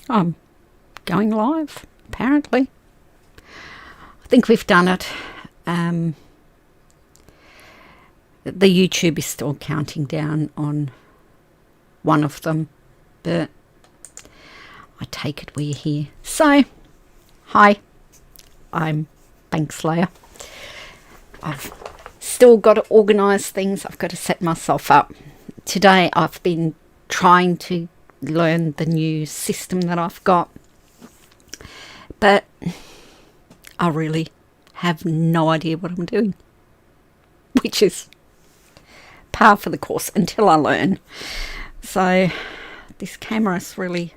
I'm going live, apparently. I think we've done it. The YouTube is still counting down on one of them, but I take it we're here. So, hi, I'm Bank Slayer. I've still got to organise things. I've got to set myself up. Today I've been trying to learn the new system that I've got, but I really have no idea what I'm doing, which is par for the course until I learn. So this camera's really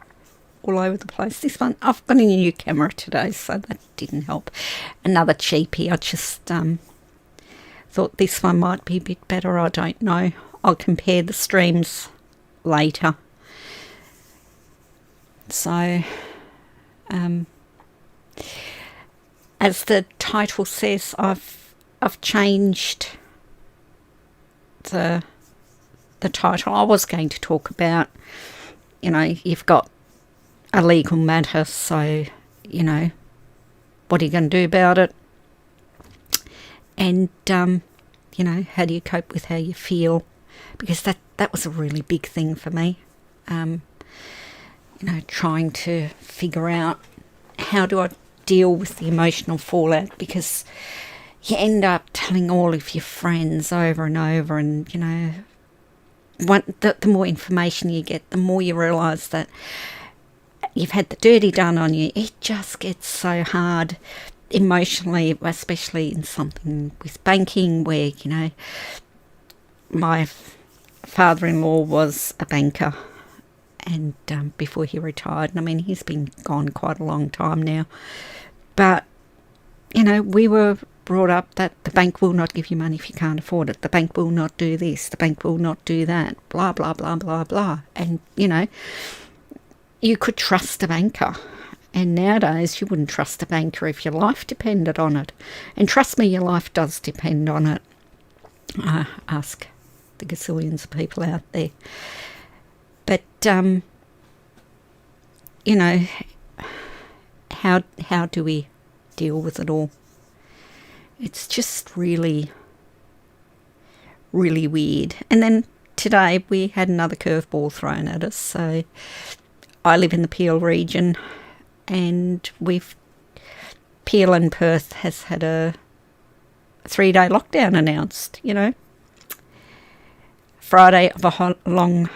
all over the place. This one, I've got a new camera today, so that didn't help. Another cheapie. I just thought this one might be a bit better. I don't know. I'll compare the streams later. So, as the title says, I've changed the title. I was going to talk about, you've got a legal matter, so, what are you going to do about it? And, how do you cope with how you feel? Because that was a really big thing for me. Trying to figure out how do I deal with the emotional fallout, because you end up telling all of your friends over and over, and the more information you get, the more you realise that you've had the dirty done on you. It just gets so hard emotionally, especially in something with banking where, my father-in-law was a banker, and before he retired, and I mean, he's been gone quite a long time now, but, we were brought up that the bank will not give you money if you can't afford it. The bank will not do this. The bank will not do that. Blah, blah, blah, blah, blah. And, you could trust a banker. And nowadays, you wouldn't trust a banker if your life depended on it. And trust me, your life does depend on it. Ask the gazillions of people out there. But, how do we deal with it all? It's just really, really weird. And then today we had another curveball thrown at us. So I live in the Peel region, and Peel and Perth has had a 3-day lockdown announced, Friday of a long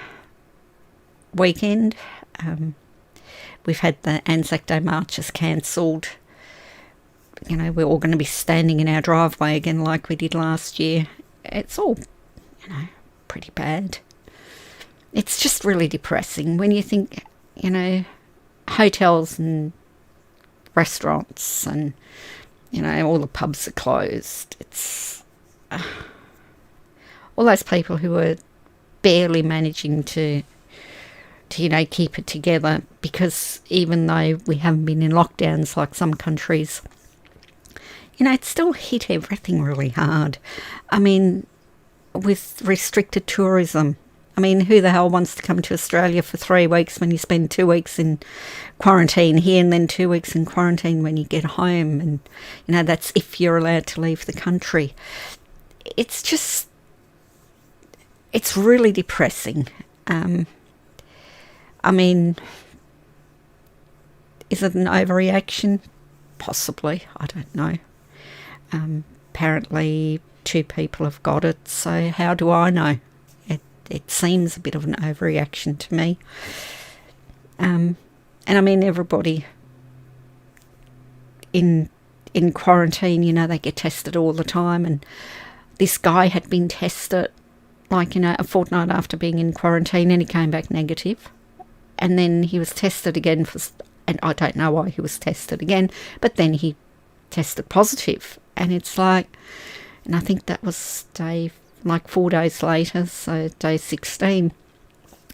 weekend. We've had the Anzac Day marches cancelled. We're all going to be standing in our driveway again like we did last year. It's all, pretty bad. It's just really depressing when you think, hotels and restaurants and, all the pubs are closed. It's all those people who are barely managing to keep it together, because even though we haven't been in lockdowns like some countries, it still hit everything really hard. I mean, with restricted tourism, who the hell wants to come to Australia for 3 weeks when you spend 2 weeks in quarantine here and then 2 weeks in quarantine when you get home? And, that's if you're allowed to leave the country. It's really depressing. Is it an overreaction? Possibly. I don't know. Apparently 2 people have got it, so how do I know? It seems a bit of an overreaction to me. And everybody in quarantine, they get tested all the time, and this guy had been tested a fortnight after being in quarantine, and he came back negative. And then he was tested again and I don't know why he was tested again, but then he tested positive. And it's and I think that was 4 days later, so day 16.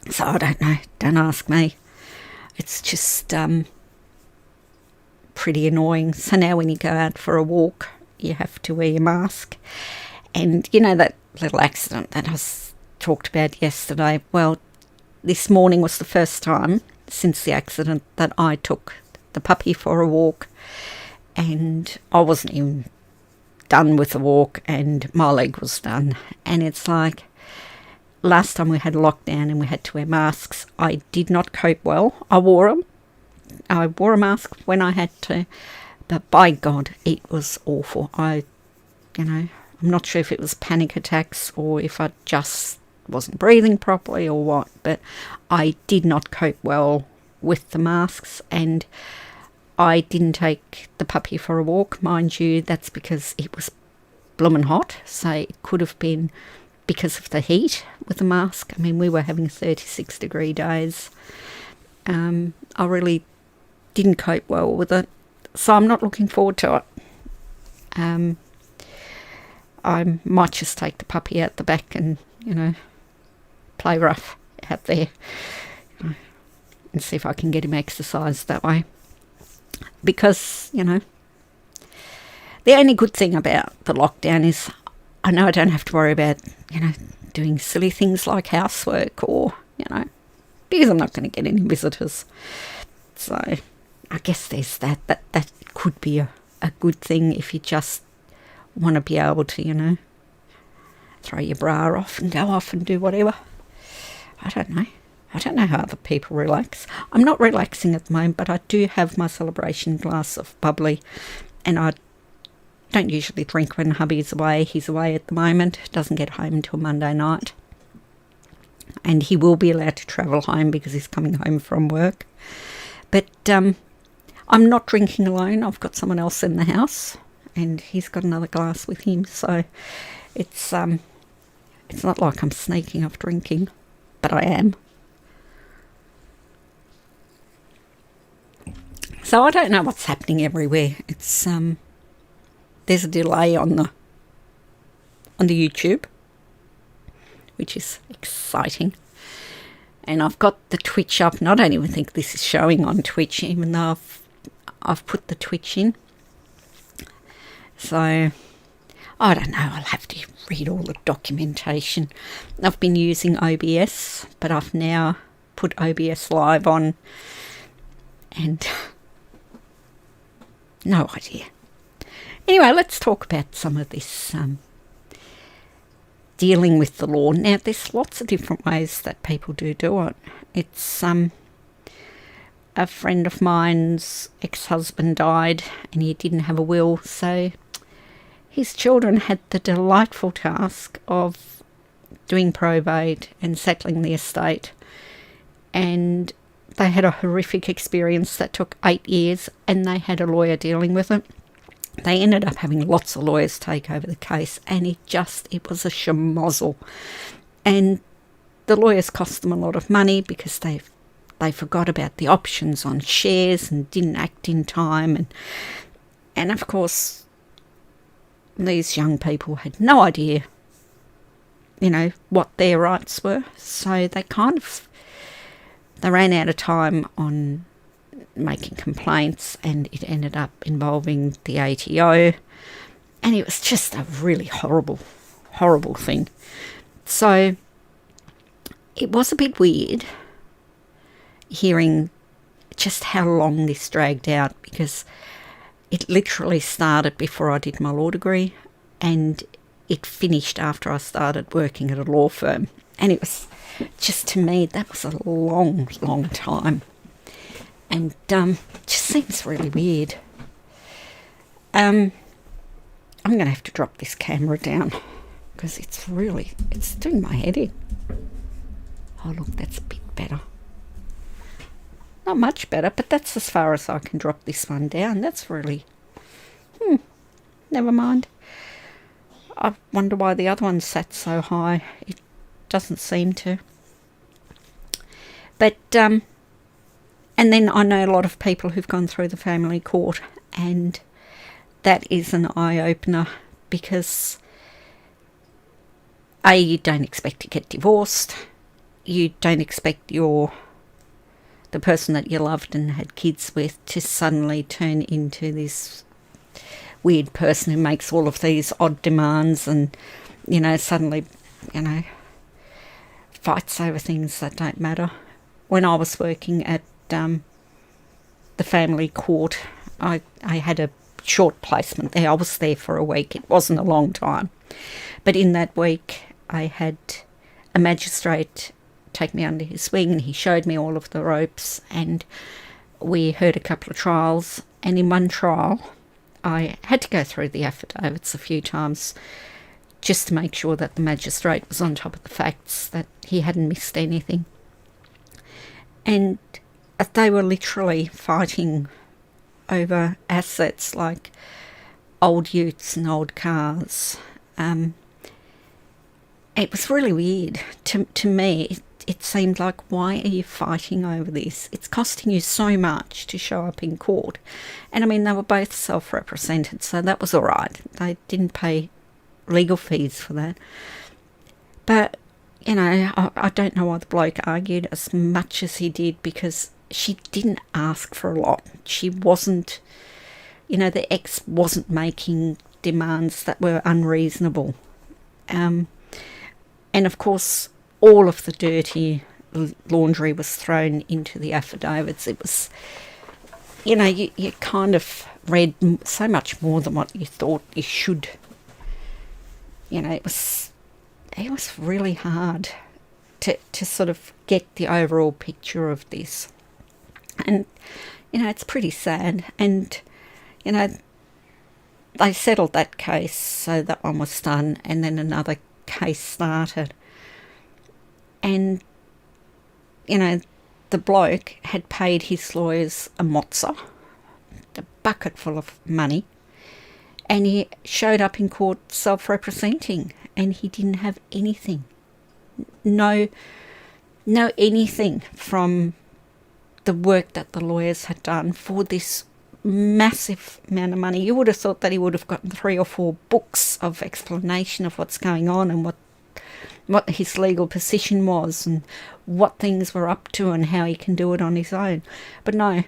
So I don't know, don't ask me. It's just pretty annoying. So now when you go out for a walk, you have to wear your mask. And that little accident that I talked about yesterday, well, this morning was the first time since the accident that I took the puppy for a walk, and I wasn't even done with the walk and my leg was done. And it's like, last time we had lockdown and we had to wear masks, I did not cope well. I wore them. I wore a mask when I had to, but by God, it was awful. I'm not sure if it was panic attacks or if I just wasn't breathing properly or what, but I did not cope well with the masks, and I didn't take the puppy for a walk. Mind you, that's because it was blooming hot, so it could have been because of the heat with the mask. I mean, we were having 36-degree days. I really didn't cope well with it, so I'm not looking forward to it. I might just take the puppy out the back and, play rough out there, and see if I can get him exercise that way. Because, the only good thing about the lockdown is I know I don't have to worry about, doing silly things like housework or, because I'm not going to get any visitors. So I guess there's that. That could be a good thing if you just want to be able to, throw your bra off and go off and do whatever. I don't know. I don't know how other people relax. I'm not relaxing at the moment, but I do have my celebration glass of bubbly, and I don't usually drink when hubby's away. He's away at the moment, doesn't get home until Monday night, and he will be allowed to travel home because he's coming home from work. But I'm not drinking alone. I've got someone else in the house, and he's got another glass with him, so it's not like I'm sneaking off drinking, but I am. So I don't know what's happening everywhere. It's there's a delay on the YouTube, which is exciting. And I've got the Twitch up, and I don't even think this is showing on Twitch, even though I've put the Twitch in. So I don't know, I'll have to read all the documentation. I've been using OBS, but I've now put OBS Live on, and no idea. Anyway, let's talk about some of this dealing with the law. Now, there's lots of different ways that people do it. It's a friend of mine's ex-husband died, and he didn't have a will, so his children had the delightful task of doing probate and settling the estate, and they had a horrific experience that took 8 years, and they had a lawyer dealing with it. They ended up having lots of lawyers take over the case, and it was a schmozzle. And the lawyers cost them a lot of money because they forgot about the options on shares and didn't act in time. And of course, these young people had no idea, what their rights were. So they ran out of time on making complaints, and it ended up involving the ATO, and it was just a really horrible thing. So it was a bit weird hearing just how long this dragged out, because it literally started before I did my law degree, and it finished after I started working at a law firm. And it was just, to me, that was a long time. And just seems really weird. I'm going to have to drop this camera down because it's doing my head in. Oh, look, that's a bit better. Not much better, but that's as far as I can drop this one down. That's really... never mind. I wonder why the other one sat so high. It doesn't seem to. But... And then I know a lot of people who've gone through the family court, and that is an eye-opener because, A, you don't expect to get divorced. You don't expect the person that you loved and had kids with to suddenly turn into this weird person who makes all of these odd demands and, suddenly, fights over things that don't matter. When I was working at the family court. I had a short placement there. I was there for a week. It wasn't a long time. But in that week, I had a magistrate take me under his wing, and he showed me all of the ropes, and we heard a couple of trials. And in one trial, I had to go through the affidavits a few times just to make sure that the magistrate was on top of the facts, that he hadn't missed anything. And they were literally fighting over assets like old utes and old cars. It was really weird. To me, it seemed like, why are you fighting over this? It's costing you so much to show up in court. And I mean, they were both self-represented, so that was all right. They didn't pay legal fees for that. But, you know, I don't know why the bloke argued as much as he did, because she didn't ask for a lot. She wasn't, you know, the ex wasn't making demands that were unreasonable. And of course, all of the dirty laundry was thrown into the affidavits. It was, you know, you kind of read so much more than what you thought you should. You know, it was really hard to sort of get the overall picture of this. And, you know, it's pretty sad. And, you know, they settled that case, so that one was done, and then another case started. And, you know, the bloke had paid his lawyers a mozza, a bucket full of money, and he showed up in court self-representing, and he didn't have anything. No anything from the work that the lawyers had done for this massive amount of money. You would have thought that he would have gotten 3 or 4 books of explanation of what's going on and what his legal position was and what things were up to and how he can do it on his own. But no,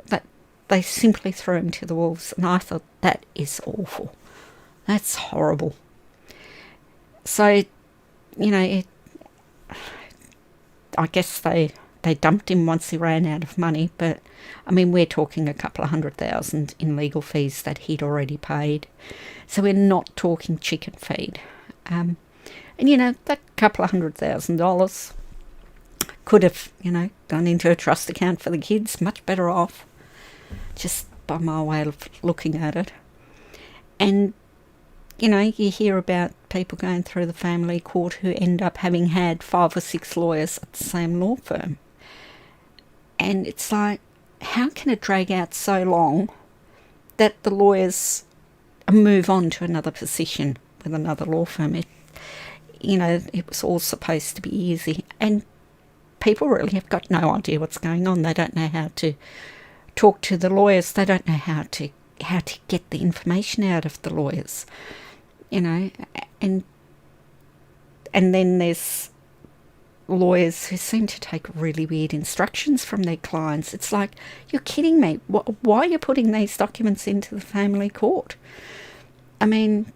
that they simply threw him to the wolves, and I thought, that is awful. That's horrible. So, you know, I guess they dumped him once he ran out of money, but I mean, we're talking a couple of $100,000 in legal fees that he'd already paid. So we're not talking chicken feed. And, you know, that couple of $100,000 could have, you know, gone into a trust account for the kids, much better off, just by my way of looking at it. And, you know, you hear about people going through the family court who end up having had 5 or 6 lawyers at the same law firm. And it's like, how can it drag out so long that the lawyers move on to another position with another law firm? It was all supposed to be easy. And people really have got no idea what's going on. They don't know how to talk to the lawyers. They don't know how to get the information out of the lawyers. You know, and then there's lawyers who seem to take really weird instructions from their clients. It's like, you're kidding me. Why are you putting these documents into the family court? I mean,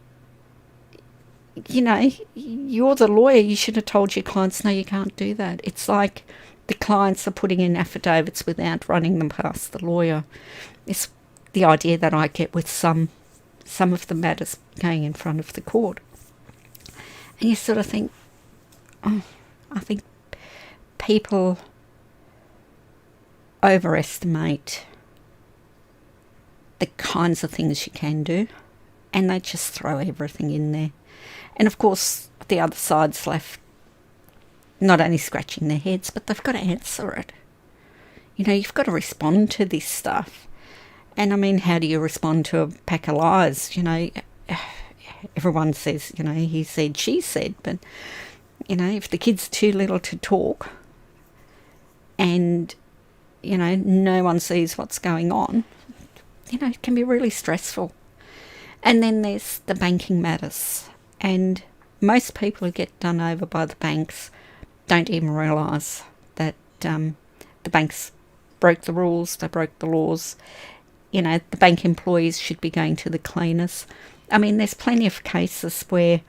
you know, you're the lawyer. You should have told your clients, no, you can't do that. It's like the clients are putting in affidavits without running them past the lawyer. It's the idea that I get with some of the matters going in front of the court. And you sort of think, oh, I think people overestimate the kinds of things you can do, and they just throw everything in there. And of course, the other side's left not only scratching their heads, but they've got to answer it. You know, you've got to respond to this stuff. And I mean, how do you respond to a pack of lies? You know, everyone says, you know, he said, she said, but, you know, if the kid's too little to talk and, you know, no one sees what's going on, you know, it can be really stressful. And then there's the banking matters. And most people who get done over by the banks don't even realise that the banks broke the rules, they broke the laws. You know, the bank employees should be going to the cleaners. I mean, there's plenty of cases where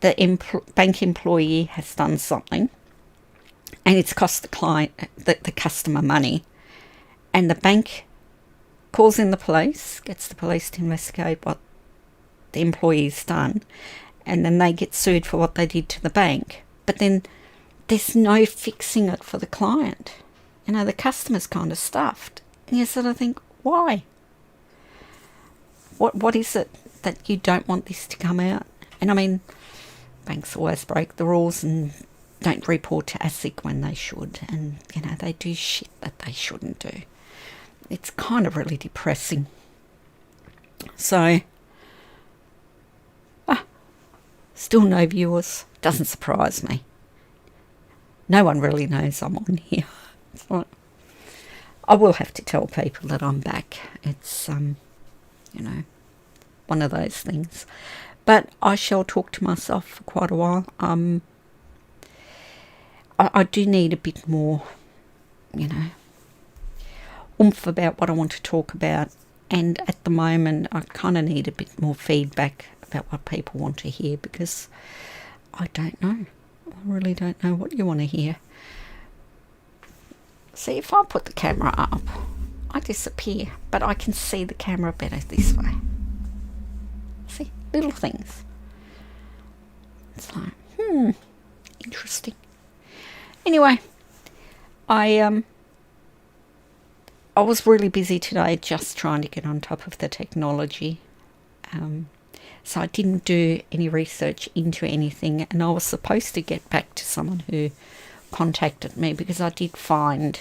the bank employee has done something and it's cost the client, the customer money, and the bank calls in the police, gets the police to investigate what the employee's done, and then they get sued for what they did to the bank. But then there's no fixing it for the client. You know, the customer's kind of stuffed. And you sort of think, why? What is it that you don't want this to come out? And I mean, banks always break the rules and don't report to ASIC when they should. And, you know, they do shit that they shouldn't do. It's kind of really depressing. So, still no viewers. Doesn't surprise me. No one really knows I'm on here. It's like, I will have to tell people that I'm back. It's, you know, one of those things. But I shall talk to myself for quite a while. I do need a bit more, you know, oomph about what I want to talk about. And at the moment, I kind of need a bit more feedback about what people want to hear, because I don't know. I really don't know what you want to hear. See, if I put the camera up, I disappear, but I can see the camera better this way. See, little things. It's like, interesting. Anyway, I was really busy today just trying to get on top of the technology. So I didn't do any research into anything, and I was supposed to get back to someone who contacted me, because I did find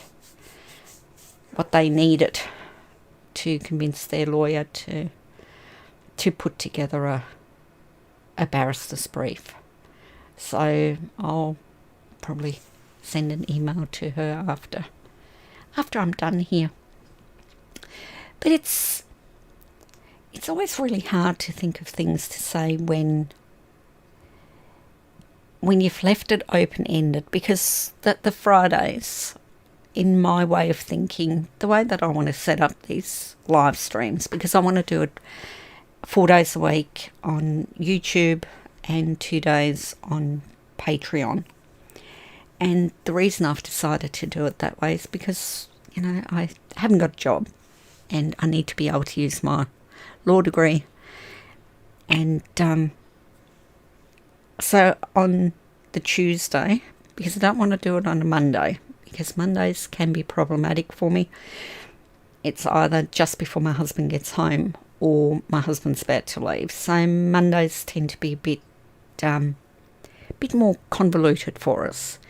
what they needed to convince their lawyer to put together a barrister's brief. So I'll probably send an email to her after I'm done here. But it's always really hard to think of things to say when you've left it open-ended, because the Fridays, in my way of thinking, the way that I want to set up these live streams, because I want to do it 4 days a week on YouTube and 2 days on Patreon. And the reason I've decided to do it that way is because, you know, I haven't got a job and I need to be able to use my law degree. And so on the Tuesday, because I don't want to do it on a Monday, because Mondays can be problematic for me. It's either just before my husband gets home or my husband's about to leave. So Mondays tend to be a bit more convoluted for us.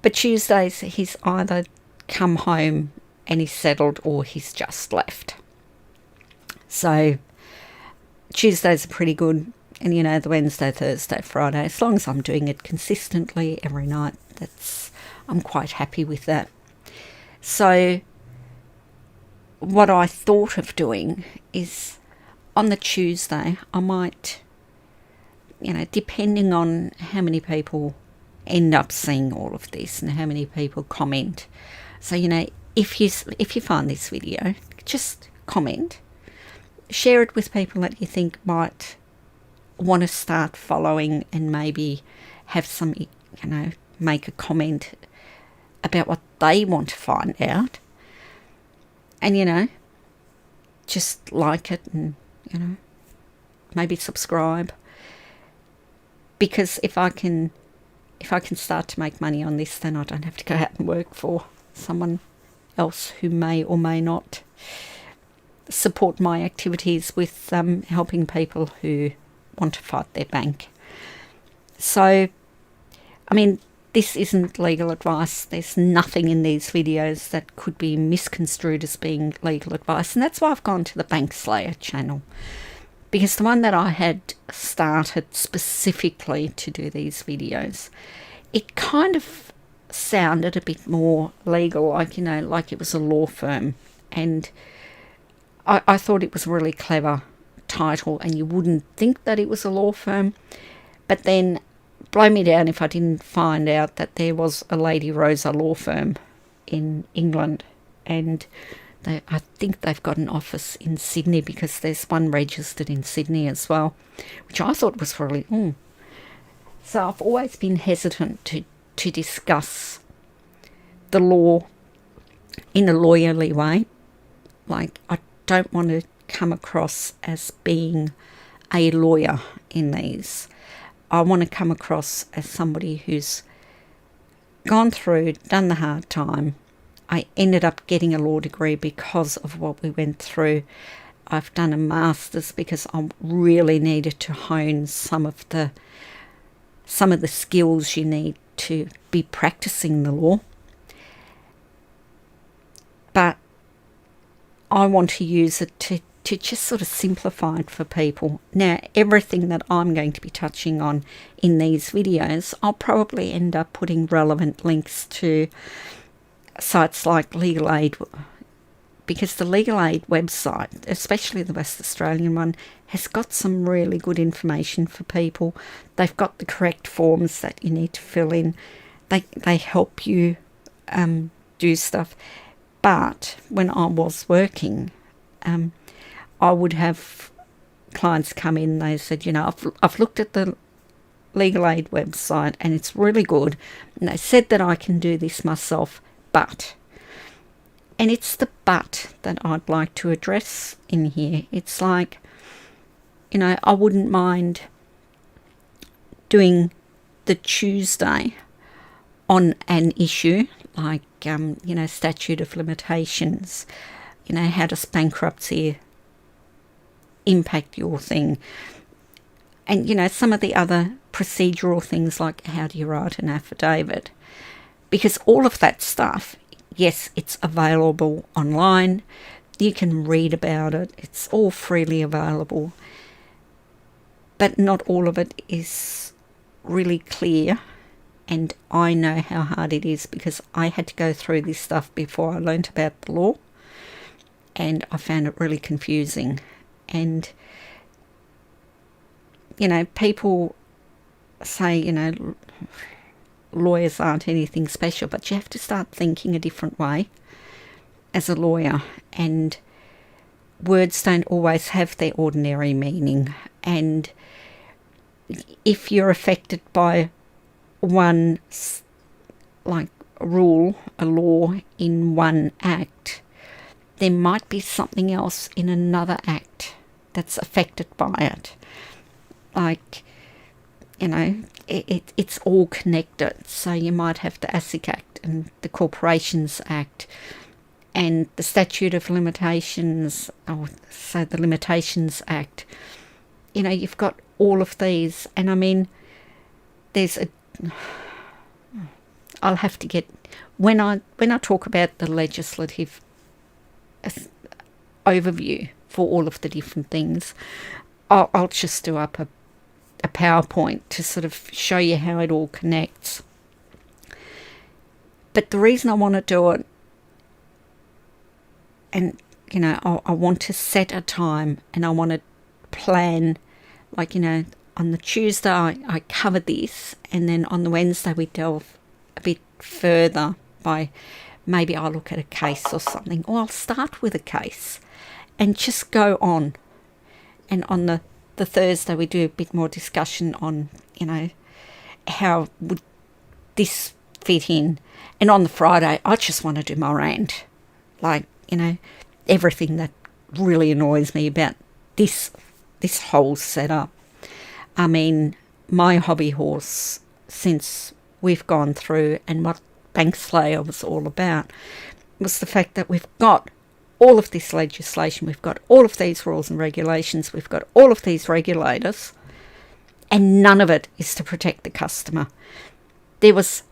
But Tuesdays, he's either come home and he's settled, or he's just left. So Tuesdays are pretty good. And, you know, the Wednesday, Thursday, Friday, as long as I'm doing it consistently every night, I'm quite happy with that. So what I thought of doing is on the Tuesday, I might, you know, depending on how many people end up seeing all of this and how many people comment. So, you know, if you find this video, just comment, share it with people that you think might want to start following, and maybe have some, you know, make a comment about what they want to find out. And, you know, just like it, and, you know, maybe subscribe. Because if I can start to make money on this, then I don't have to go out and work for someone else who may or may not support my activities with helping people who want to fight their bank. So, I mean, this isn't legal advice. There's nothing in these videos that could be misconstrued as being legal advice. And that's why I've gone to the Bank Slayer channel. Because the one that I had started specifically to do these videos, it kind of sounded a bit more legal, like, you know, like it was a law firm. And I thought it was a really clever title, and you wouldn't think that it was a law firm. But then, blow me down if I didn't find out that there was a Lady Rosa law firm in England, and I think they've got an office in Sydney, because there's one registered in Sydney as well, which I thought was really So I've always been hesitant to discuss the law in a lawyerly way. Like, I don't want to come across as being a lawyer in these. I want to come across as somebody who's gone through, done the hard time. I ended up getting a law degree because of what we went through. I've done a master's because I really needed to hone some of the skills you need to be practicing the law. But I want to use it to just sort of simplify it for people. Now, everything that I'm going to be touching on in these videos, I'll probably end up putting relevant links to sites like Legal Aid, because the Legal Aid website, especially the West Australian one, has got some really good information for people. They've got the correct forms that you need to fill in. They help you do stuff. But when I was working, I would have clients come in, they said, you know, I've looked at the Legal Aid website and it's really good. And they said that I can do this myself, but... And it's the but that I'd like to address in here. It's like, you know, I wouldn't mind doing the Tuesday on an issue like, you know, statute of limitations. You know, how does bankruptcy impact your thing? And, you know, some of the other procedural things like how do you write an affidavit? Because all of that stuff, yes, it's available online. You can read about it. It's all freely available. But not all of it is really clear. And I know how hard it is because I had to go through this stuff before I learnt about the law. And I found it really confusing. And, you know, people say, you know, lawyers aren't anything special, but you have to start thinking a different way as a lawyer. And words don't always have their ordinary meaning. And if you're affected by one, like, rule, a law in one act, there might be something else in another act that's affected by it. Like, you know, it's all connected. So you might have the ASIC Act and the Corporations Act and the Statute of Limitations, or so the Limitations Act. You know, you've got all of these. And I mean, I'll have to get, when I talk about the legislative overview for all of the different things, I'll just do up a PowerPoint to sort of show you how it all connects. But the reason I want to do it, and, you know, I want to set a time and I want to plan, like, you know, on the Tuesday I cover this, and then on the Wednesday we delve a bit further by maybe I'll look at a case or something, or I'll start with a case and just go on. And on the Thursday we do a bit more discussion on, you know, how would this fit in. And on the Friday I just want to do my rant, like, you know, everything that really annoys me about this whole setup. I mean, my hobby horse, since we've gone through, and what Bank Slayer was all about, was the fact that we've got all of this legislation, we've got all of these rules and regulations, we've got all of these regulators, and none of it is to protect the customer. There was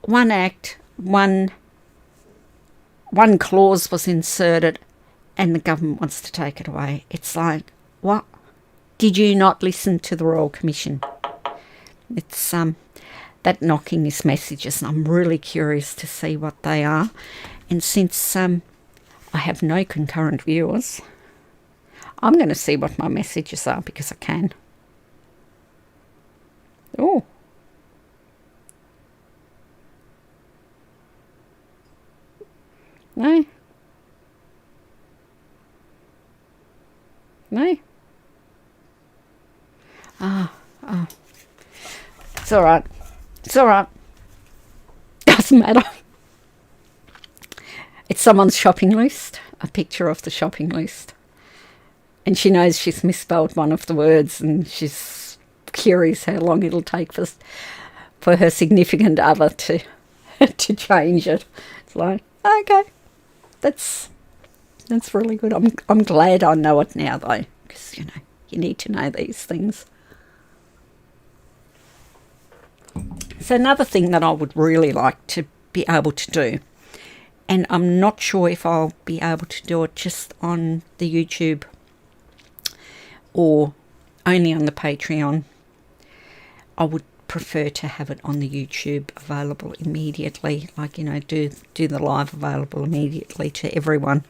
one act, one clause was inserted, and the government wants to take it away. It's like, what? Did you not listen to the Royal Commission? It's that knocking is messages, and I'm really curious to see what they are. And since I have no concurrent viewers, I'm going to see what my messages are, because I can. Oh. No. No. Oh. It's all right. It's all right. Doesn't matter. someone's shopping list, a picture of the shopping list, and she knows she's misspelled one of the words, and she's curious how long it'll take for her significant other to to change it. It's like, okay, that's really good. I'm glad I know it now, though, because you need to know these things. So another thing that I would really like to be able to do, and I'm not sure if I'll be able to do it just on the YouTube or only on the Patreon. I would prefer to have it on the YouTube available immediately, like, do the live available immediately to everyone.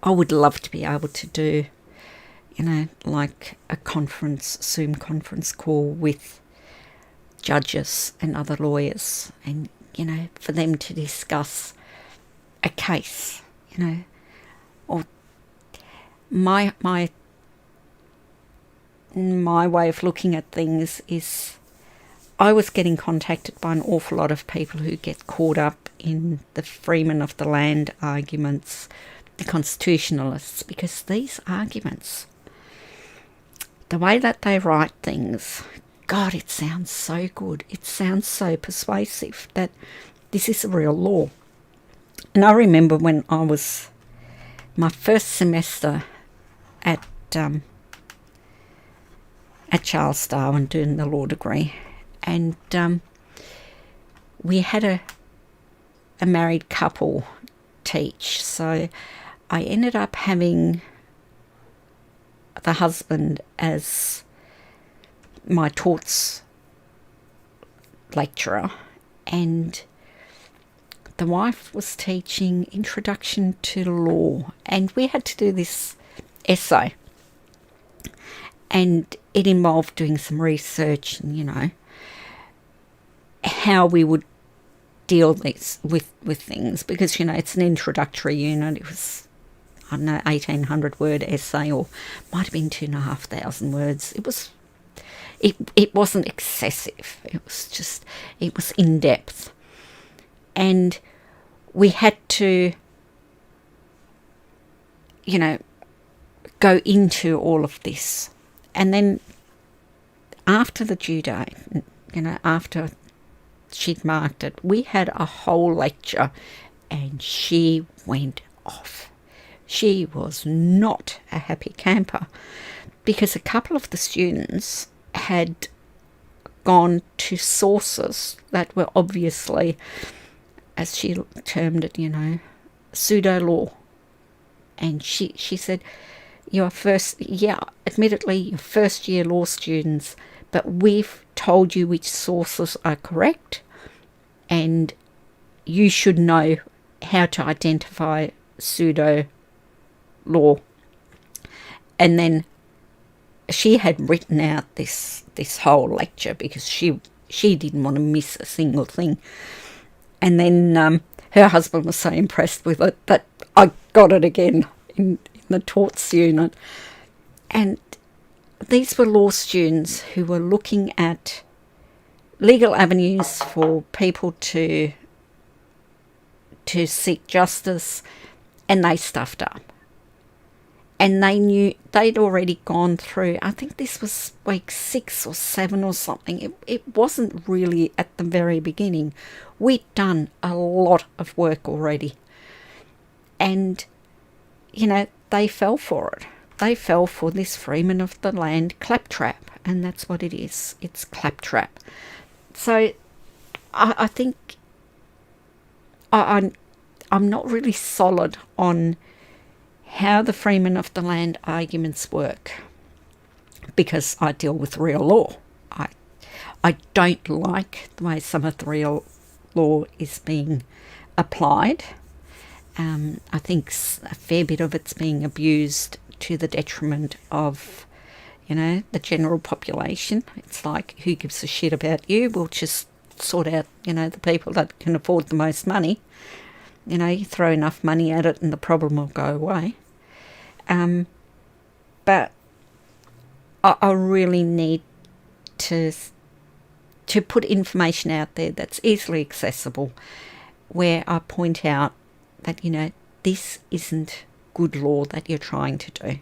I would love to be able to do, like a Zoom conference call with judges and other lawyers, and for them to discuss a case, or my way of looking at things is, I was getting contacted by an awful lot of people who get caught up in the freeman of the land arguments, the constitutionalists, because these arguments, the way that they write things, God, it sounds so good. It sounds so persuasive that this is a real law. And I remember when I was my first semester at Charles Darwin doing the law degree, and we had a married couple teach. So I ended up having the husband as my torts lecturer, and the wife was teaching Introduction to Law, and we had to do this essay, and it involved doing some research and how we would deal with things, because it's an introductory unit. It was, I don't know, 1,800 word essay, or might have been 2,500 words. It wasn't excessive. It was in depth, and we had to go into all of this. And then after the due date, after she'd marked it, we had a whole lecture, and she went off. She was not a happy camper, because a couple of the students had gone to sources that were obviously, as she termed it, pseudo law. And she said, admittedly, you're first year law students, but we've told you which sources are correct, and you should know how to identify pseudo law. And then she had written out this whole lecture, because she didn't want to miss a single thing. And then her husband was so impressed with it that I got it again in the torts unit. And these were law students who were looking at legal avenues for people to seek justice, and they stuffed up. And they knew they'd already gone through, I think this was week 6 or 7 or something. It wasn't really at the very beginning. We'd done a lot of work already. And, they fell for it. They fell for this freeman of the land claptrap, and that's what it is. It's claptrap. So I think I'm not really solid on how the freeman of the land arguments work, because I deal with real law. I don't like the way some of the real law is being applied. I think a fair bit of it's being abused to the detriment of, the general population. It's like, who gives a shit about you? We'll just sort out, the people that can afford the most money. You throw enough money at it and the problem will go away. But I really need to put information out there that's easily accessible, where I point out that, this isn't good law that you're trying to do.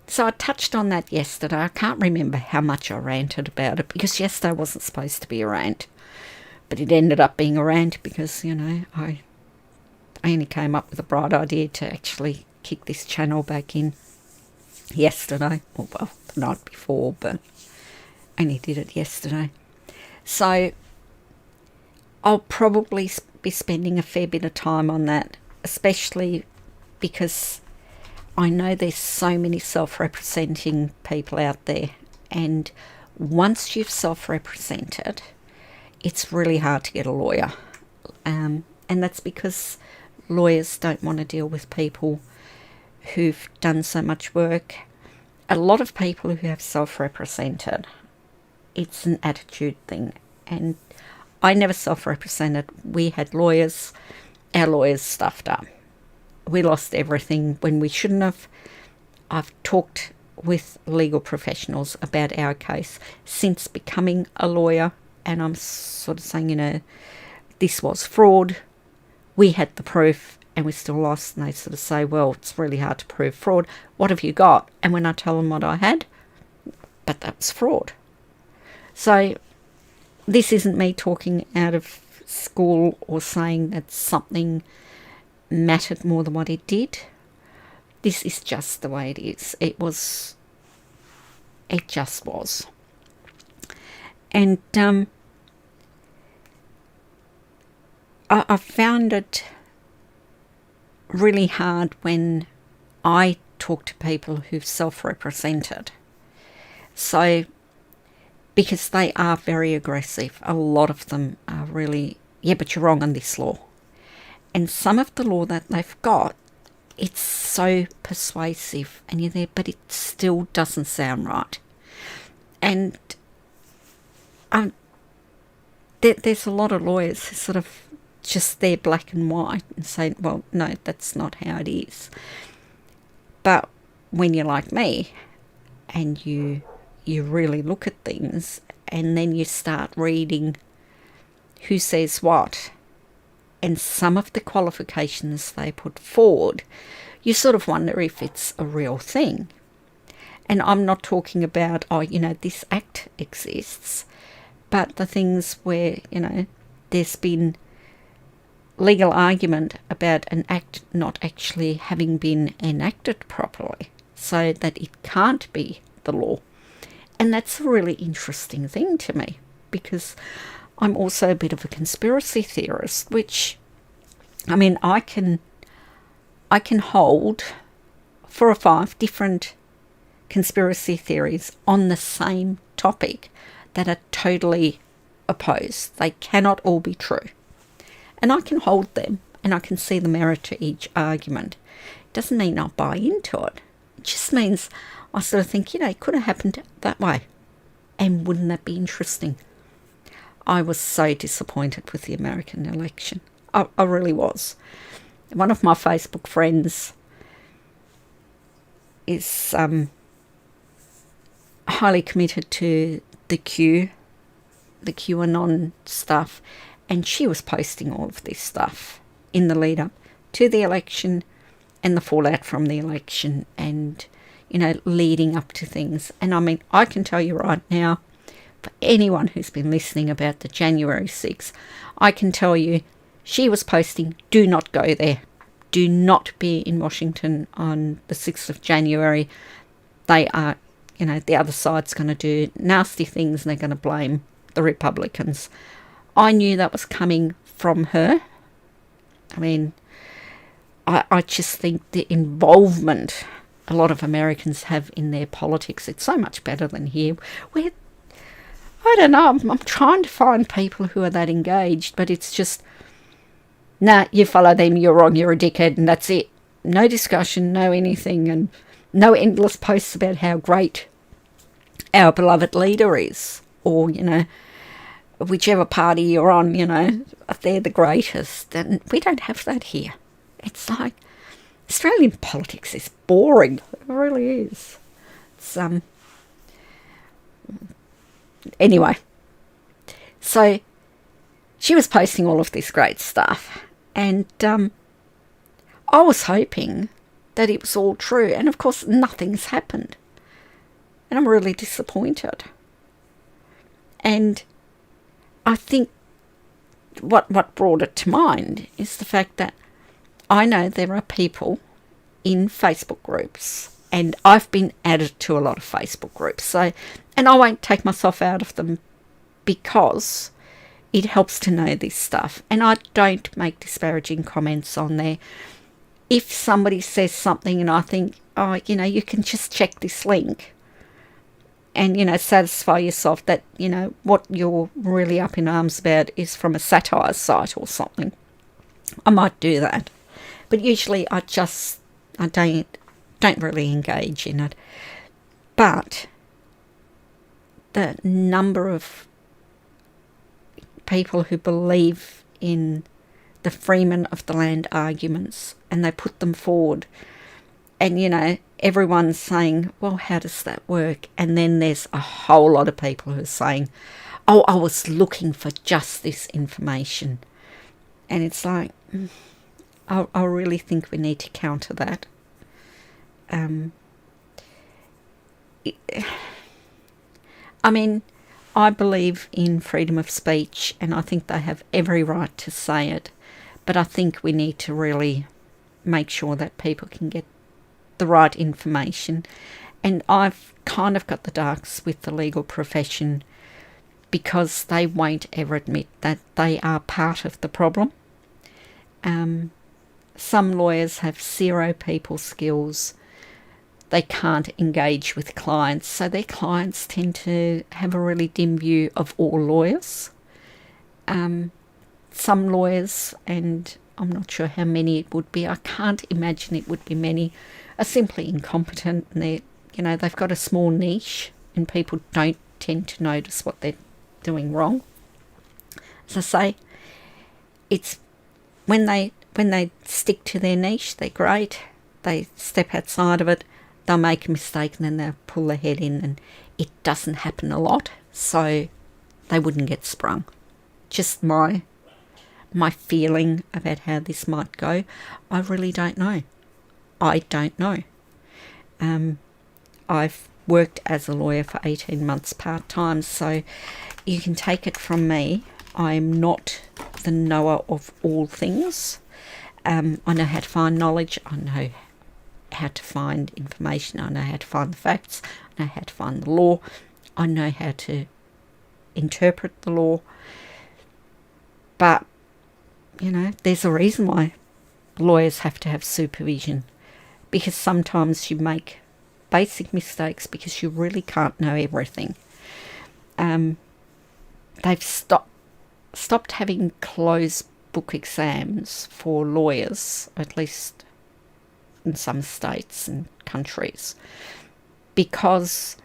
So I touched on that yesterday. I can't remember how much I ranted about it, because yesterday wasn't supposed to be a rant. But it ended up being a rant because, I only came up with a bright idea to actually kick this channel back in yesterday. Well, the night before, but only did it yesterday. So I'll probably be spending a fair bit of time on that, especially because I know there's so many self-representing people out there, and once you've self-represented, it's really hard to get a lawyer, and that's because lawyers don't want to deal with people who've done so much work. A lot of people who have self-represented, it's an attitude thing, and I never self-represented. We had lawyers. Our lawyers stuffed up. We lost everything when we shouldn't have. I've talked with legal professionals about our case since becoming a lawyer, and I'm sort of saying, this was fraud. We had the proof and we still lost. And they sort of say, well, it's really hard to prove fraud. What have you got? And when I tell them what I had, but that was fraud. So this isn't me talking out of school or saying that something mattered more than what it did. This is just the way it is. It just was. And I found it really hard when I talk to people who've self-represented. So, because they are very aggressive. A lot of them are really, but you're wrong on this law. And some of the law that they've got, it's so persuasive, and you're there, but it still doesn't sound right. And there's a lot of lawyers who sort of just there black and white and saying, well, no, that's not how it is. But when you're like me and you really look at things, and then you start reading who says what, and some of the qualifications they put forward, you sort of wonder if it's a real thing. And I'm not talking about, this act exists, but the things where, there's been legal argument about an act not actually having been enacted properly, so that it can't be the law. And that's a really interesting thing to me, because I'm also a bit of a conspiracy theorist, which, I can hold 4 or 5 different conspiracy theories on the same topic that are totally opposed. They cannot all be true. And I can hold them, and I can see the merit to each argument. It doesn't mean I'll buy into it. It just means I sort of think, it could have happened that way. And wouldn't that be interesting? I was so disappointed with the American election. I really was. One of my Facebook friends is highly committed to the QAnon stuff, and she was posting all of this stuff in the lead up to the election and the fallout from the election, and leading up to things. And I can tell you right now, for anyone who's been listening about the January 6th, I can tell you she was posting, do not go there. Do not be in Washington on the 6th of January. They are, the other side's going to do nasty things, and they're going to blame the Republicans. I knew that was coming from her. I just think the involvement a lot of Americans have in their politics, it's so much better than here. Where, I don't know, I'm trying to find people who are that engaged, but it's just, nah, you follow them, you're wrong, you're a dickhead, and that's it. No discussion, no anything, and no endless posts about how great our beloved leader is, or, whichever party you're on, they're the greatest. And we don't have that here. It's like, Australian politics is boring. It really is. It's, anyway. So, she was posting all of this great stuff. And I was hoping that it was all true, and of course nothing's happened. And I'm really disappointed. And I think what brought it to mind is the fact that I know there are people in Facebook groups, and I've been added to a lot of Facebook groups, so, and I won't take myself out of them because it helps to know this stuff, and I don't make disparaging comments on there. If somebody says something and I think, oh, you can just check this link and, satisfy yourself that, what you're really up in arms about is from a satire site or something, I might do that. But usually I don't really engage in it. But the number of people who believe in the freeman of the land arguments and they put them forward, and everyone's saying, well, how does that work? And then there's a whole lot of people who are saying, oh, I was looking for just this information. And it's like, I really think we need to counter that. I believe in freedom of speech, and I think they have every right to say it, but I think we need to really make sure that people can get the right information. And I've kind of got the darks with the legal profession because they won't ever admit that they are part of the problem. Some lawyers have zero people skills. They can't engage with clients, so their clients tend to have a really dim view of all lawyers. Some lawyers, and I'm not sure how many it would be, I can't imagine it would be many, are simply incompetent, and they've got a small niche and people don't tend to notice what they're doing wrong. As I say, it's when they stick to their niche, they're great. They step outside of it, they'll make a mistake and then they'll pull their head in, and it doesn't happen a lot, so they wouldn't get sprung. Just my feeling about how this might go, I really don't know. I don't know. I've worked as a lawyer for 18 months part-time, so you can take it from me, I'm not the knower of all things. I know how to find knowledge, I know how to find information, I know how to find the facts, I know how to find the law, I know how to interpret the law. But, there's a reason why lawyers have to have supervision, because sometimes you make basic mistakes because you really can't know everything. They've stopped having closed book exams for lawyers, at least in some states and countries, because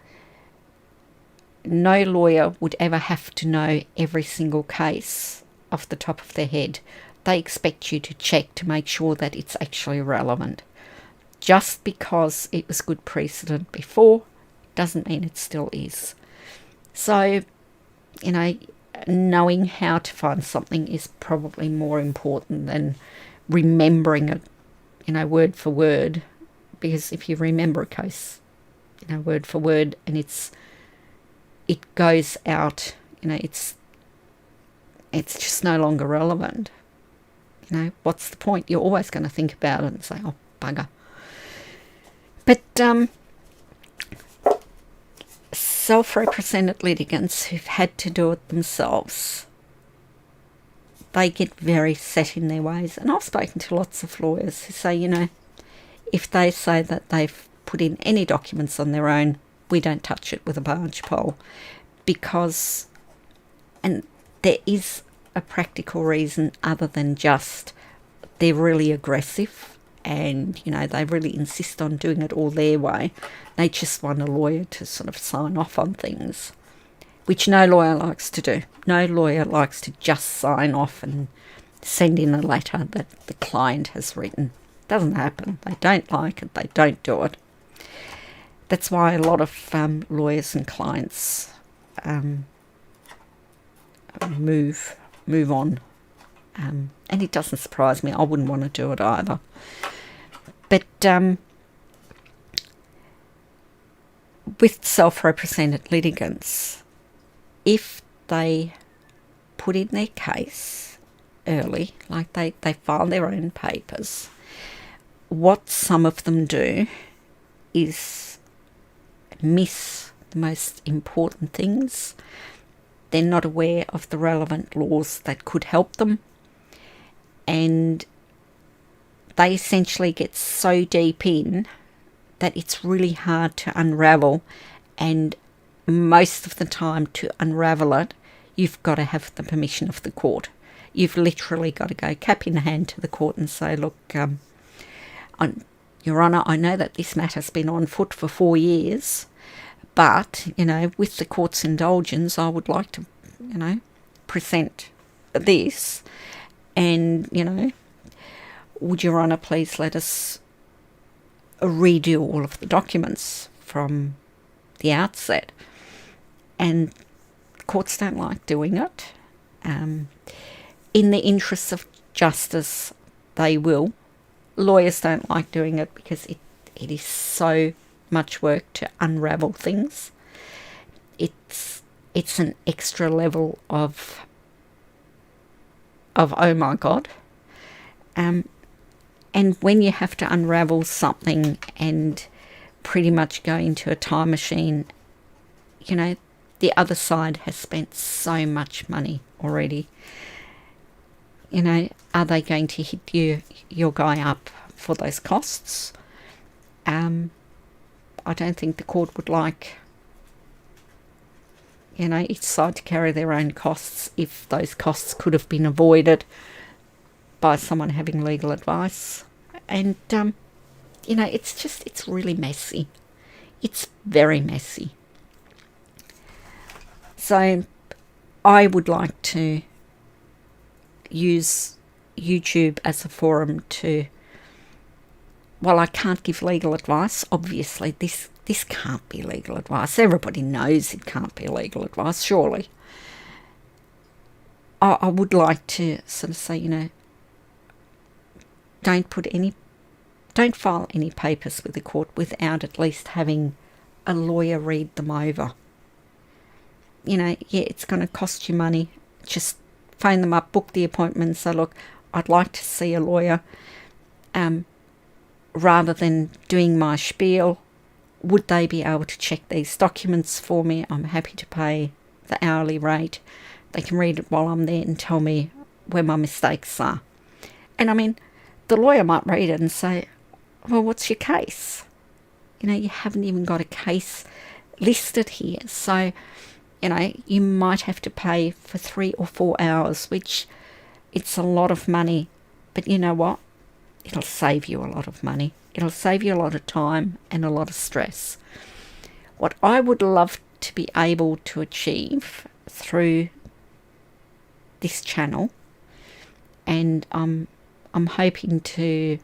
no lawyer would ever have to know every single case off the top of their head. They expect you to check to make sure that it's actually relevant. Just because it was good precedent before doesn't mean it still is. So, knowing how to find something is probably more important than remembering it, word for word. Because if you remember a case, word for word, and it goes out, it's just no longer relevant. What's the point? You're always going to think about it and say, oh, bugger. But self-represented litigants who've had to do it themselves, they get very set in their ways. And I've spoken to lots of lawyers who say, if they say that they've put in any documents on their own, we don't touch it with a barge pole. Because, and there is a practical reason other than just they're really aggressive and, they really insist on doing it all their way. They just want a lawyer to sort of sign off on things, which no lawyer likes to do. No lawyer likes to just sign off and send in a letter that the client has written. Doesn't happen. They don't like it. They don't do it. That's why a lot of lawyers and clients move on. And it doesn't surprise me. I wouldn't want to do it either. But with self-represented litigants, if they put in their case early, like they file their own papers, what some of them do is miss the most important things. They're not aware of the relevant laws that could help them, and they essentially get so deep in that it's really hard to unravel, and most of the time to unravel it, you've got to have the permission of the court. You've literally got to go cap in hand to the court and say, look, Your Honour, I know that this matter's been on foot for 4 years, but, with the court's indulgence, I would like to, present this, and, would Your Honour please let us redo all of the documents from the outset? And courts don't like doing it. In the interests of justice, they will. Lawyers don't like doing it because it is so much work to unravel things. It's an extra level of oh my God. And when you have to unravel something and pretty much go into a time machine, the other side has spent so much money already. Are they going to hit your guy up for those costs? I don't think the court would like, each side to carry their own costs if those costs could have been avoided by someone having legal advice. And, it's really messy. It's very messy. So I would like to use YouTube as a forum to, well, I can't give legal advice. Obviously, this can't be legal advice. Everybody knows it can't be legal advice, surely. I would like to sort of say, don't file any papers with the court without at least having a lawyer read them over. It's going to cost you money. Just phone them up, book the appointment, and say, look, I'd like to see a lawyer. Rather than doing my spiel, would they be able to check these documents for me? I'm happy to pay the hourly rate. They can read it while I'm there and tell me where my mistakes are. And the lawyer might read it and say, well, what's your case? You haven't even got a case listed here. So, you might have to pay for 3 or 4 hours, which it's a lot of money. But you know what? It'll save you a lot of money. It'll save you a lot of time and a lot of stress. What I would love to be able to achieve through this channel, and I'm hoping to,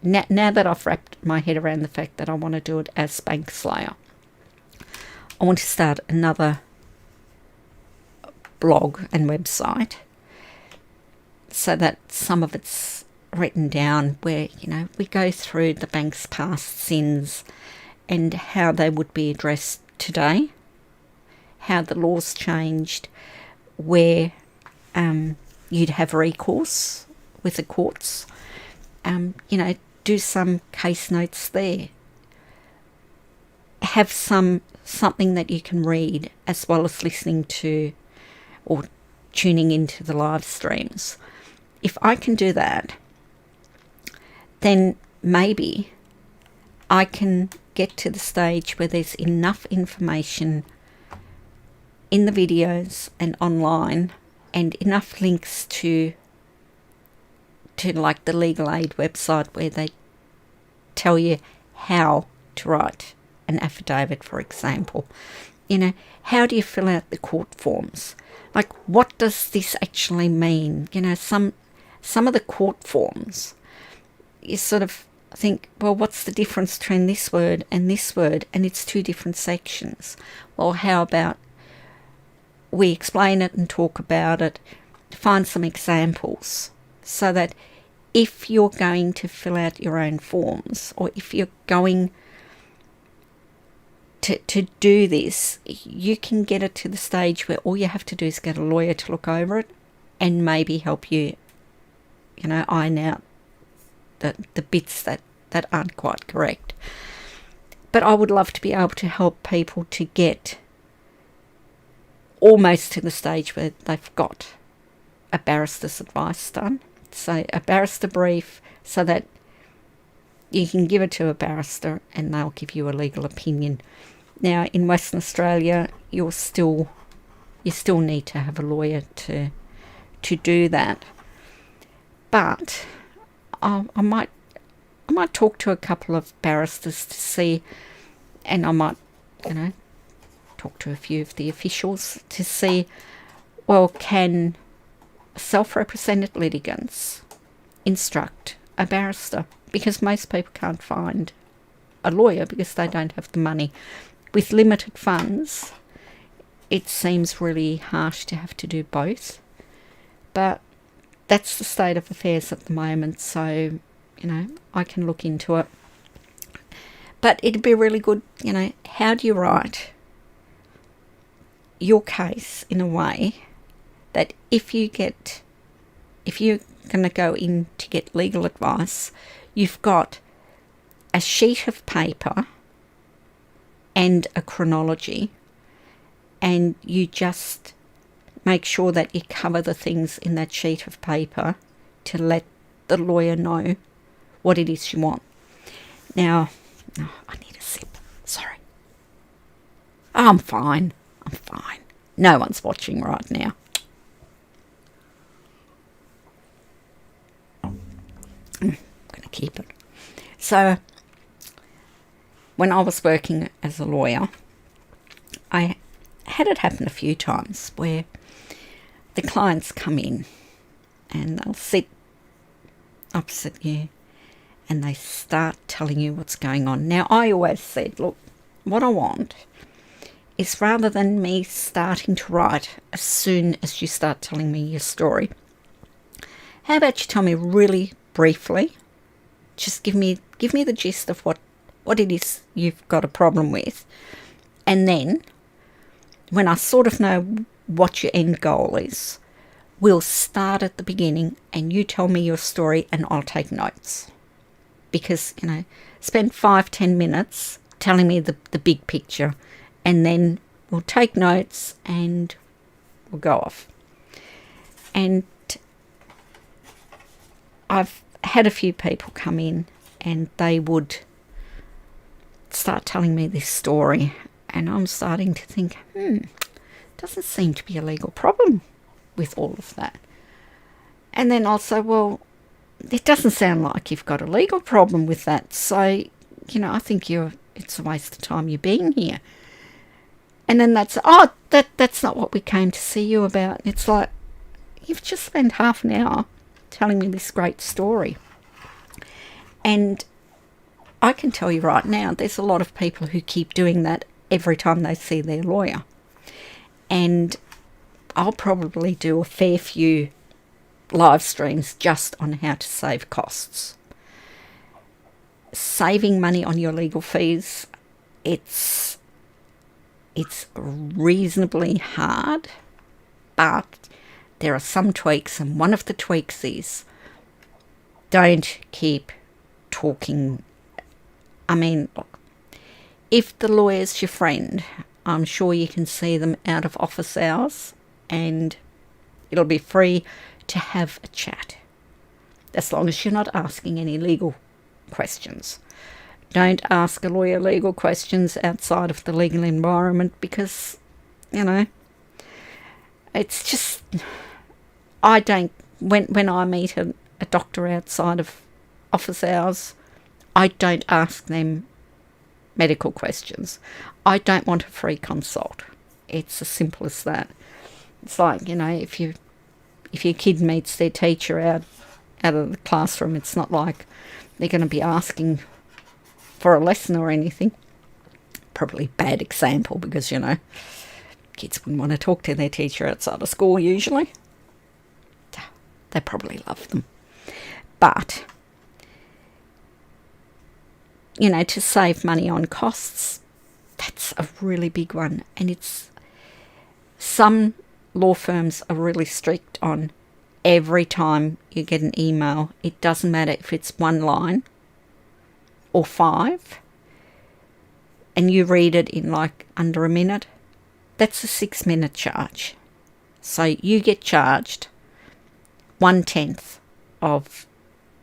now that I've wrapped my head around the fact that I want to do it as Bank Slayer, I want to start another blog and website so that some of it's written down where, we go through the bank's past sins and how they would be addressed today, how the laws changed, where you'd have recourse with the courts, do some case notes there. Have something that you can read as well as listening to or tuning into the live streams. If I can do that, then maybe I can get to the stage where there's enough information in the videos and online and enough links to like the legal aid website where they tell you how to write an affidavit, for example. How do you fill out the court forms? Like, what does this actually mean? Some of the court forms, you sort of think, well, what's the difference between this word? And it's 2 different sections. Well, how about we explain it and talk about it, find some examples so that if you're going to fill out your own forms, or if you're going to do this, you can get it to the stage where all you have to do is get a lawyer to look over it and maybe help you, iron out the bits that aren't quite correct. But I would love to be able to help people to get almost to the stage where they've got a barrister's advice done. So a barrister brief, so that you can give it to a barrister and they'll give you a legal opinion. Now, in Western Australia, you still need to have a lawyer to do that. But I might talk to a couple of barristers to see, and I might, talk to a few of the officials to see, well, can self-represented litigants instruct a barrister? Because most people can't find a lawyer because they don't have the money. With limited funds, it seems really harsh to have to do both. But that's the state of affairs at the moment, so, I can look into it. But it'd be really good, how do you write your case in a way that if you're going to go in to get legal advice, you've got a sheet of paper and a chronology, and you just make sure that you cover the things in that sheet of paper to let the lawyer know what it is you want. Now, I need a sip. Sorry. I'm fine. No one's watching right now. I'm going to keep it. So, when I was working as a lawyer, I had it happen a few times where the clients come in and they'll sit opposite you and they start telling you what's going on. Now, I always said, look, what I want is, rather than me starting to write as soon as you start telling me your story, how about you tell me really briefly, just give me the gist of what it is you've got a problem with, and then when I sort of know what your end goal is, we'll start at the beginning and you tell me your story and I'll take notes. Because, spend 5-10 minutes telling me the big picture, and then we'll take notes and we'll go off. And I've had a few people come in and they would start telling me this story, and I'm starting to think, doesn't seem to be a legal problem with all of that. And then I'll say, well, it doesn't sound like you've got a legal problem with that, so, I think it's a waste of time you being here. And then that's not what we came to see you about. It's like, you've just spent half an hour telling me this great story. And I can tell you right now, there's a lot of people who keep doing that every time they see their lawyer. And I'll probably do a fair few live streams just on how to save costs. Saving money on your legal fees, it's reasonably hard, but there are some tweaks, and one of the tweaks is don't keep talking. I mean, look, if the lawyer's your friend, I'm sure you can see them out of office hours and it'll be free to have a chat, as long as you're not asking any legal questions. Don't ask a lawyer legal questions outside of the legal environment, because, it's just, when I meet a doctor outside of office hours, I don't ask them medical questions. I don't want a free consult. It's as simple as that. It's like, if your kid meets their teacher out of the classroom, it's not like they're going to be asking for a lesson or anything. Probably bad example, because, kids wouldn't want to talk to their teacher outside of school usually. They probably love them. But, you know, to save money on costs, that's a really big one. And some law firms are really strict on every time you get an email. It doesn't matter if it's 1 line or 5, and you read it in like under a minute. That's a 6-minute charge. So you get charged 1/10 of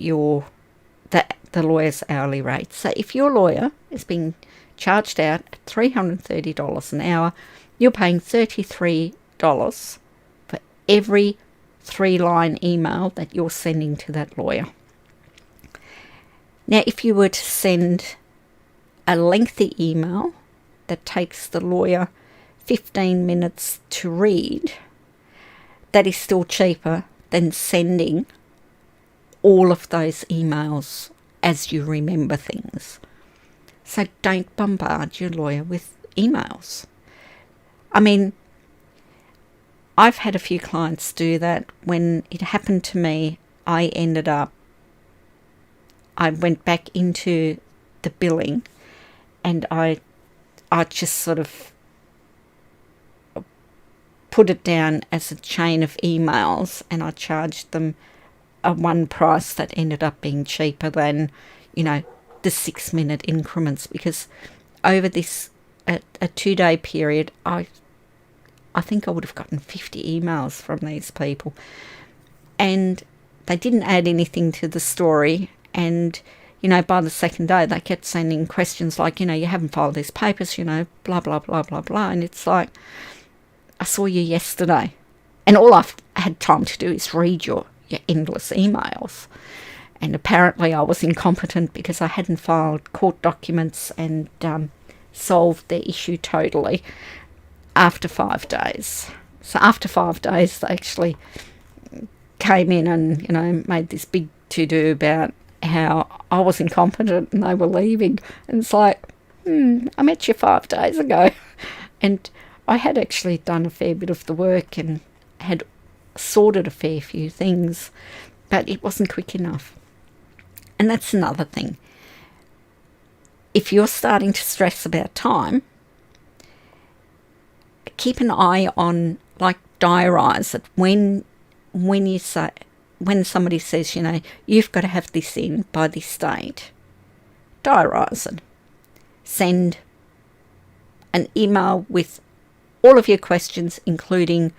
the lawyer's hourly rate. So if your lawyer is being charged out at $330 an hour, you're paying $33 for every 3-line email that you're sending to that lawyer. Now, if you were to send a lengthy email that takes the lawyer 15 minutes to read, that is still cheaper than sending all of those emails as you remember things. So don't bombard your lawyer with emails. I mean, I've had a few clients do that. When it happened to me, I went back into the billing, and I just sort of put it down as a chain of emails, and I charged them a one price that ended up being cheaper than, you know, the 6-minute increments, because over this a 2-day period, I think I would have gotten 50 emails from these people, and they didn't add anything to the story. And, you know, by the second day, they kept sending questions like, you know, you haven't filed these papers, you know, blah, blah, blah, blah, blah. And it's like, I saw you yesterday, and all I've had time to do is read your endless emails. And apparently I was incompetent because I hadn't filed court documents and solved the issue totally after 5 days. So after 5 days, they actually came in and, you know, made this big to-do about how I was incompetent and they were leaving. And it's like, I met you 5 days ago. And I had actually done a fair bit of the work and had sorted a fair few things, but it wasn't quick enough. And that's another thing. If you're starting to stress about time, keep an eye on, like, diarise it. When somebody says, you know, you've got to have this in by this date, diarise it. Send an email with all of your questions, including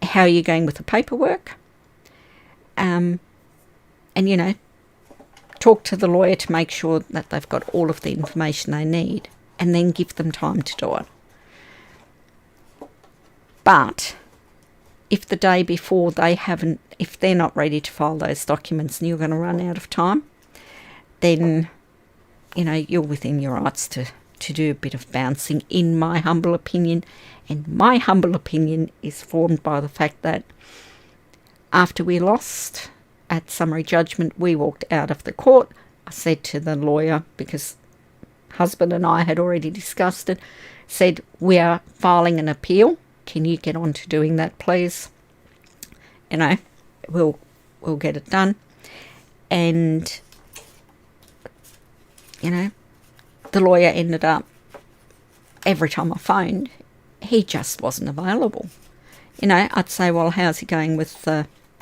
how you're going with the paperwork. And, you know, talk to the lawyer to make sure that they've got all of the information they need, and then give them time to do it. But if the day before if they're not ready to file those documents and you're going to run out of time, then, you know, you're within your rights to do a bit of bouncing, in my humble opinion. And my humble opinion is formed by the fact that after we lost at summary judgment, we walked out of the court. I said to the lawyer, because husband and I had already discussed it, said, we are filing an appeal. Can you get on to doing that, please? You know, we'll get it done. And, you know, the lawyer ended up, every time I phoned, he just wasn't available. You know, I'd say, well, how's he going with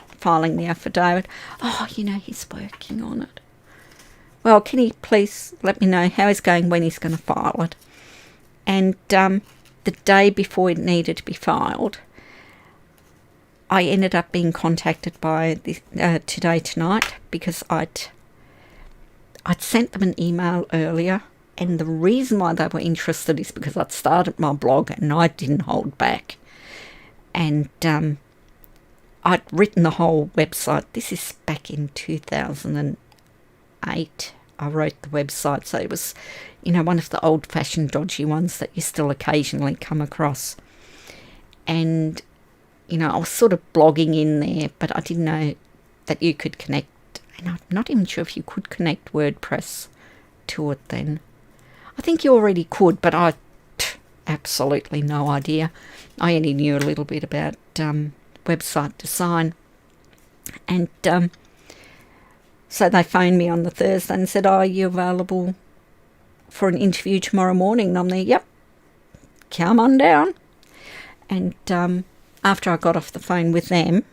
filing the affidavit? Oh, you know, he's working on it. Well, can he please let me know how he's going, when he's going to file it? And the day before it needed to be filed, I ended up being contacted by Today Tonight, because I'd sent them an email earlier, and the reason why they were interested is because I'd started my blog and I didn't hold back. And I'd written the whole website. This is back in 2008. I wrote the website, so it was, you know, one of the old-fashioned dodgy ones that you still occasionally come across. And, you know, I was sort of blogging in there, but I didn't know that you could connect, and I'm not even sure if you could connect WordPress to it then. I think you already could, but I absolutely no idea. I only knew a little bit about website design. And So they phoned me on the Thursday and said, are you available for an interview tomorrow morning? And I'm there, yep, come on down. And after I got off the phone with them,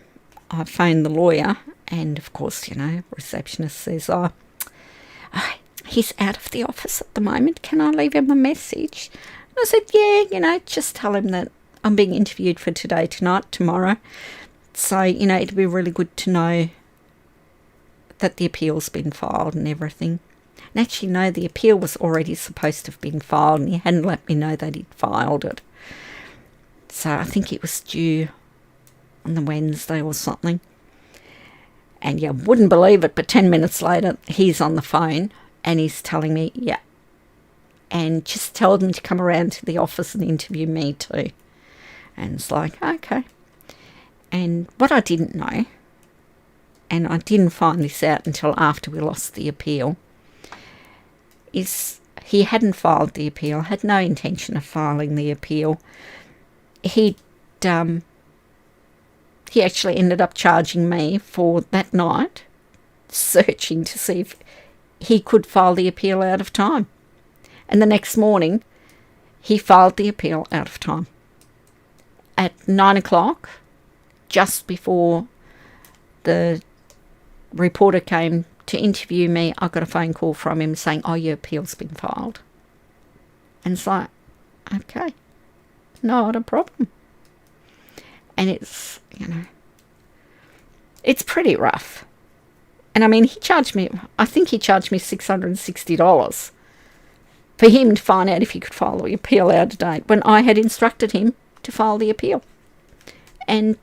I phoned the lawyer, and of course, receptionist says, he's out of the office at the moment. Can I leave him a message? And I said, yeah, just tell him that I'm being interviewed for today, tonight, tomorrow. So, it'd be really good to know that the appeal's been filed and everything. And actually, no, the appeal was already supposed to have been filed, and he hadn't let me know that he'd filed it. So I think it was due on the Wednesday or something. And you wouldn't believe it, but 10 minutes later, he's on the phone and he's telling me, yeah. And just told him to come around to the office and interview me too. And it's like, okay. And what I didn't know, and I didn't find this out until after we lost the appeal, is he hadn't filed the appeal, had no intention of filing the appeal. He actually ended up charging me for that night, searching to see if he could file the appeal out of time. And the next morning, he filed the appeal out of time. At 9 o'clock, just before the reporter came to interview me, I got a phone call from him saying, your appeal's been filed. And it's like, okay, not a problem. And it's, it's pretty rough. And I mean, I think he charged me $660 for him to find out if he could file the appeal out of date when I had instructed him to file the appeal. And,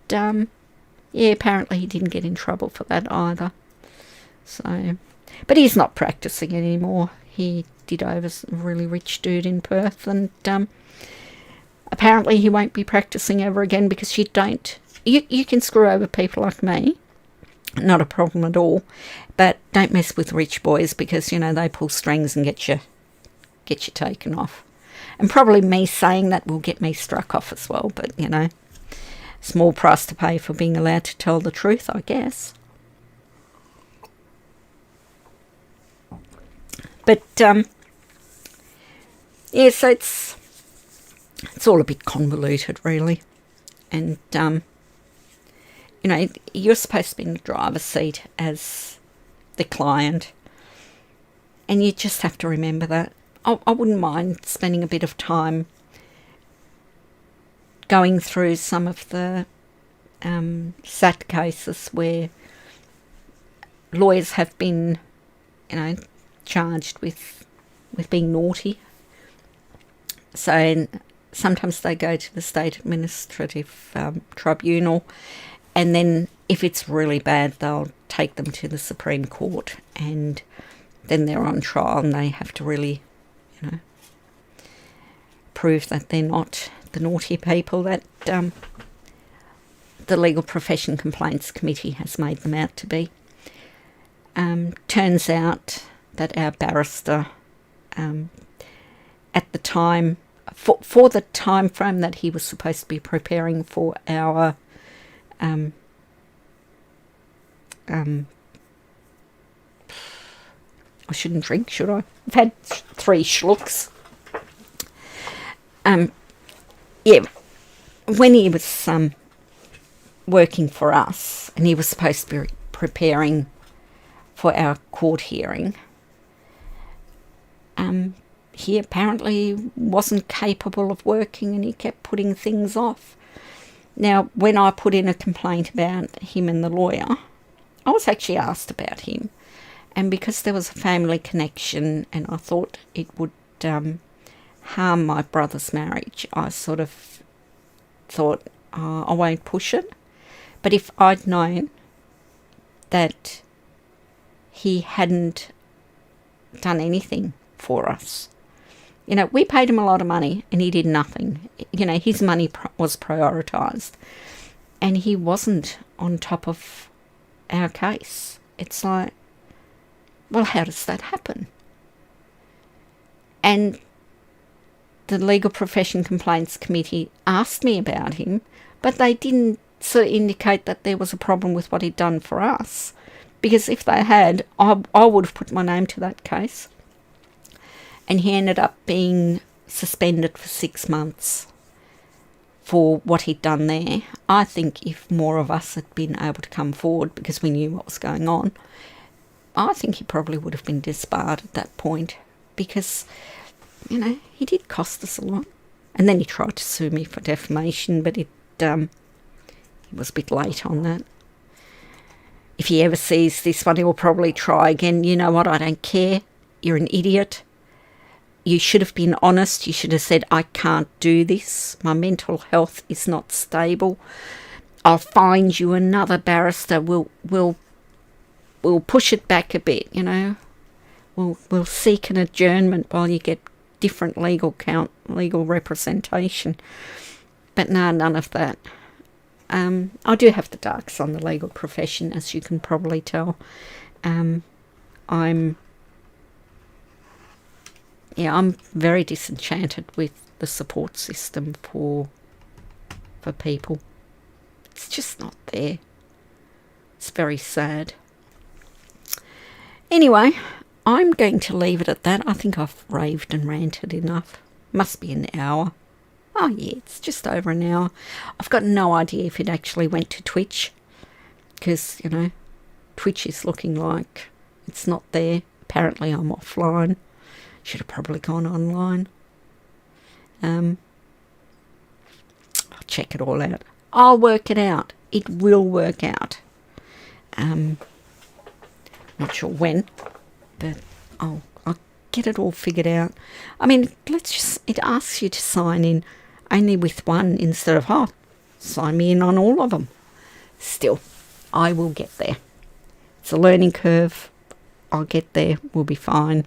apparently he didn't get in trouble for that either. So, but he's not practicing anymore. He did over a really rich dude in Perth, and apparently he won't be practicing ever again because you can screw over people like me, not a problem at all, but don't mess with rich boys because, they pull strings and get you taken off. And probably me saying that will get me struck off as well, but, small price to pay for being allowed to tell the truth, I guess. But, so it's all a bit convoluted, really. And, you're supposed to be in the driver's seat as the client. And you just have to remember that. I wouldn't mind spending a bit of time going through some of the SAT cases where lawyers have been, charged with being naughty. So sometimes they go to the state administrative tribunal, and then if it's really bad, they'll take them to the Supreme Court, and then they're on trial and they have to really, prove that they're not the naughty people that the Legal Profession Complaints Committee has made them out to be. Turns out that our barrister, at the time, for the time frame that he was supposed to be preparing for our I shouldn't drink, should I? I've had 3 schlucks. When he was working for us, and he was supposed to be preparing for our court hearing, he apparently wasn't capable of working, and he kept putting things off. Now, when I put in a complaint about him and the lawyer, I was actually asked about him, and because there was a family connection and I thought it would harm my brother's marriage, I sort of thought, I won't push it. But if I'd known that he hadn't done anything for us, we paid him a lot of money and he did nothing. His money was prioritised, and he wasn't on top of our case. It's like, well, how does that happen? And the Legal Profession Complaints Committee asked me about him, but they didn't sort of indicate that there was a problem with what he'd done for us. Because if they had, I would have put my name to that case. And he ended up being suspended for 6 months for what he'd done there. I think if more of us had been able to come forward because we knew what was going on, I think he probably would have been disbarred at that point, because, you know, he did cost us a lot. And then he tried to sue me for defamation, but he was a bit late on that. If he ever sees this one, he will probably try again. You know what? I don't care. You're an idiot. You should have been honest. You should have said, I can't do this. My mental health is not stable. I'll find you another barrister. We'll push it back a bit, you know. We'll seek an adjournment while you get different legal representation. But no, none of that. I do have the darks on the legal profession, as you can probably tell. I'm very disenchanted with the support system for people. It's just not there. It's very sad. Anyway, I'm going to leave it at that. I think I've raved and ranted enough. Must be an hour. Oh yeah, it's just over an hour. I've got no idea if it actually went to Twitch, because, you know, Twitch is looking like it's not there. Apparently I'm offline. Should have probably gone online. I'll check it all out. I'll work it out. It will work out. Not sure when, but I'll get it all figured out. I mean, it asks you to sign in only with one instead of, sign me in on all of them. Still, I will get there. It's a learning curve. I'll get there. We'll be fine.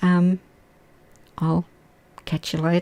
I'll catch you later.